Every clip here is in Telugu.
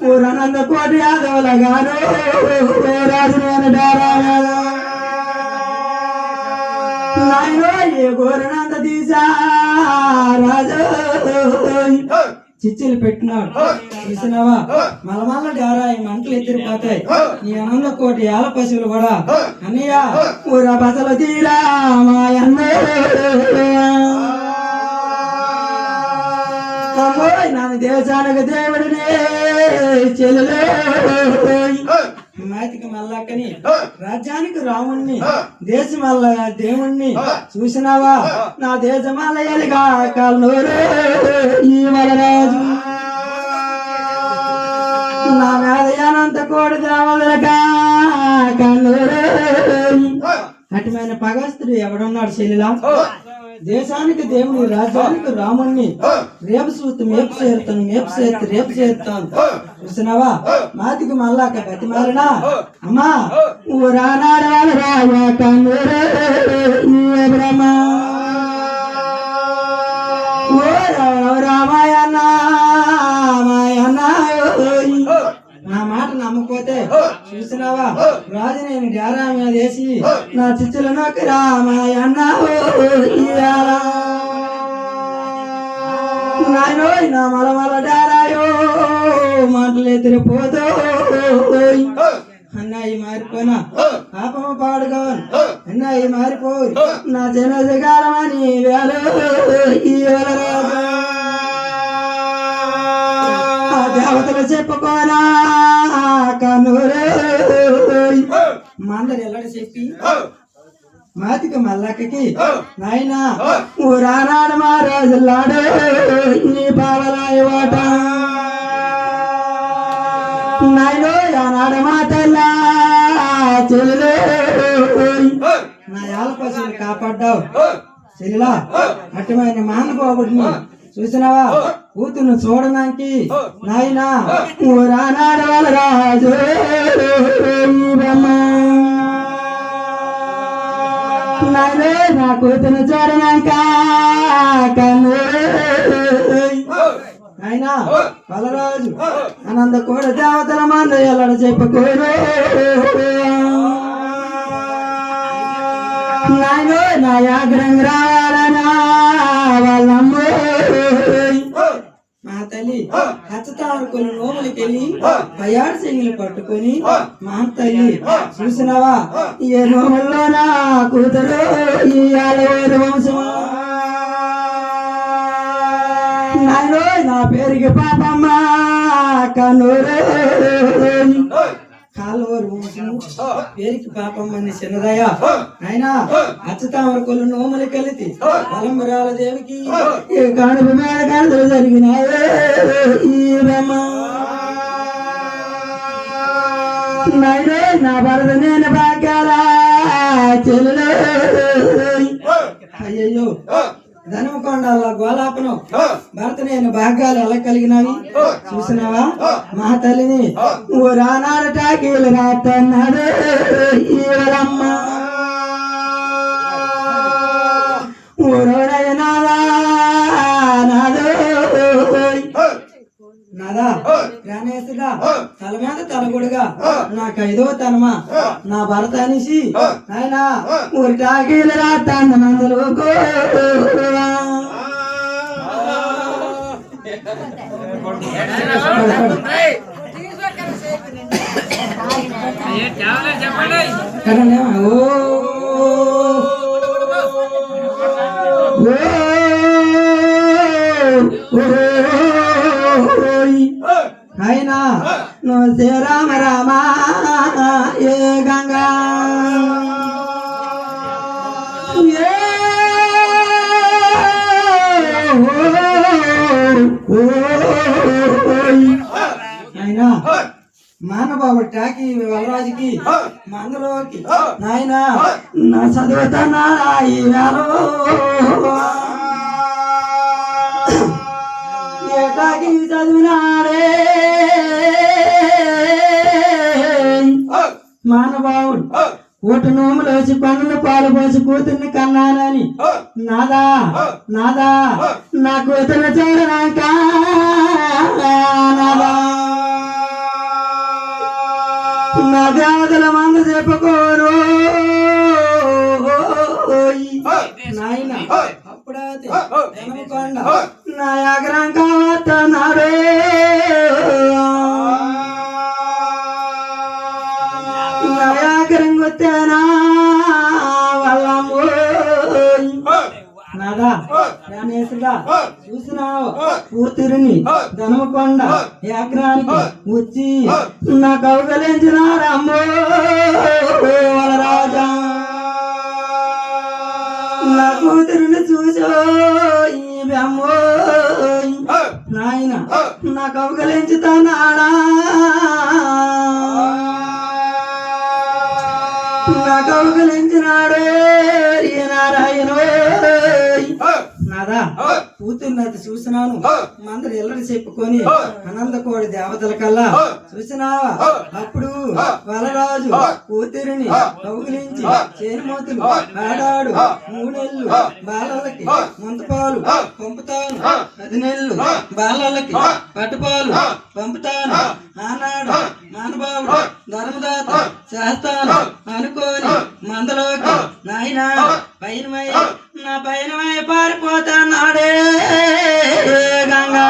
ఊరనంద కోటి యాదవుల గారు రాజు నేను నాయనో ఏ గోరనంద తీసా రాజు చిచ్చులు పెట్టినాడు చూసినావా మలమల్ల డారాయి మంటలు ఎత్తిరిపోతాయి నీ అనంద కోటి ఏళ్ళ పశువులు కూడా అన్నయ్య ఊర బసలు తీరా మాయన్న నన్ను దేశానికి దేవుడిని చెల్లెలే మాతికి మల్లక్కని రాజ్యానికి రాముణ్ణి దేశమల్ల దేవుణ్ణి చూసినావా నా దేశమల్ల ఎలిగా కల్లూరు ఈ వలరాజు నా మేధయానంత కోడి దేవలగా కల్లూరు అటుమైన పగస్తుడు ఎవడున్నాడు చెల్లిలా దేశానికి దేవుని రాజ్యానికి రాముణ్ణి రేపు చూస్తూ మేపు చేరుతాను రేపు చేరుతాను చూసినావా మాతికి మళ్ళాక గతి మారినా అమ్మా ఊరానాడు రాజా కన్నూరు బ్రహ్మ ఓ రామాయణ మాయన్న నా మాట నమ్మకపోతే చూసినావా రాజు నేను డారా మీద వేసి నా చిచ్చుల నొక్కి రామాయన్న నాయనో నా మలమల డారాయో మాటలు ఎదిరిపోతో అన్నాయి మారిపోయినా పాపము పాడుకోను అన్నాయి మారిపోయి నా జనజగాలమని వేళ ఈ దేవతలు చెప్పుకోనా కన్నూరు మందరు ఎల్లడి చెప్పి మాతికి మల్లక్కకి నాయన ఊరానాడు మా రోజులాడు నీ బావలాయ వాట నాయనో ఆనాడు మాటల్లా చెల్లు నా యాల పశువులు కాపాడ్డావు చెల్లిలా అటుమైన మానబాబుడిని చూసినావా కూతురు చూడడానికి నాయన ఊరానాడు వాళ్ళ రాజు నాయనే నా కూతురు చూడనాక నాయన బలరాజు అనంద కూడా దేవతల మంద ఎల్లడ చెప్పుకోరు నాయనో నా యాగ్రంగా రావాలనా వాళ్ళమ్మ మా తల్లి హచ్చతాడుకుని నోములకెళ్ళి భయాడు చెంగులు పట్టుకొని మా తల్లి చూసినావా ఏ నోముల్లో నా కూతురు ఈ ఆలవేరు వంశం నాయనో నా పేరుకి పాపమ్మ కన్నూరు కాలువరు వంశం పేరుకి పాపమ్మని చిన్నదయ ఆయన అచ్చతామర కొలు నోములు కలిసి పలంబరాల దేవికి కడుపు మీద కడుపులు జరిగినాయే ఈ బ్రహ్మ నాయనే నా భరత నేను భాగ్యాల చెల్లెలు అయ్యయ్యో ధనమకొండల గోలాపను భర్త నేను భాగ్యాలు ఎలా కలిగినవి చూసినావా మా తల్లిని ఊరానాడు టాకీలు రాస్తున్నాడు ఈవలమ్మ ఊరోడైనాదా నాదో నాదా గణేశుడా తల మీద తలగుడుగా నాకు 5వ తనమా నా భర్త అనేసి ఆయన ఊరి టాకీలు రాస్తాను మందులు అయినా నువ్వు శ్రీరామ రామ ఏ గంగా అయినా మానబాబు టాకి వలరాజుకి మందులోకి నాయన నా చదువుతానా ఈ ఏటాకి చదివినాడే మానబావుడు ఓటు నోములు వచ్చి పన్నులు పాలు పోసి కూతుర్ని కన్నానని నాదా నాదా నా కూతుర్ని చూడనాక నాదా నా దేవతల మంద చెప్పుకోరు నాయన అప్పుడైతే వెనమకొండ నా ఎకరం కావస్తున్నాడు నా ఎకరం కొత్తేనా వాళ్ళమ్మో నాదా రామేశ్వరా చూసినావు కూతురిని ధనమకొండ ఎకరానికి వచ్చి నా కౌగలించినారమ్మో వాళ్ళ రాజా నా కూతురిని చూసో ఈ బెమ్మో నాయన నా కౌగలించుతానాడా నా కౌగలించినాడే నారాయణ నాదా కూతుర్ని అయితే చూసినాను మందరు ఎల్లరి చెప్పుకొని అనందకోడి దేవతల కల్లా చూసినావా అప్పుడు వలరాజు కూతురిని కౌగిలించి చేనుమూతులు ఆడాడు 3 నెలలు బాలలకి ముంతపాలు పంపుతాను 10 నెలలు బాలలకి పట్టుపాలు పంపుతాను ఆనాడు మానబాబుడు ధర్మదాత చేస్తాను అనుకోని మందలోకి నాయన పైనమై నా పైనమై పారిపోతానాడే గంగా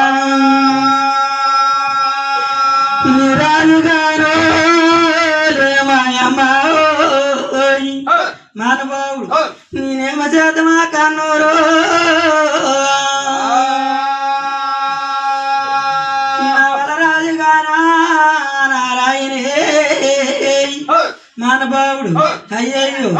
నిరాలుగాను మాయమ్మ మానబాబుడు నేనేమ చేతమా కన్నూరు వలరాజుగానా నారాయణ మానబాబుడు అయ్యయ్యో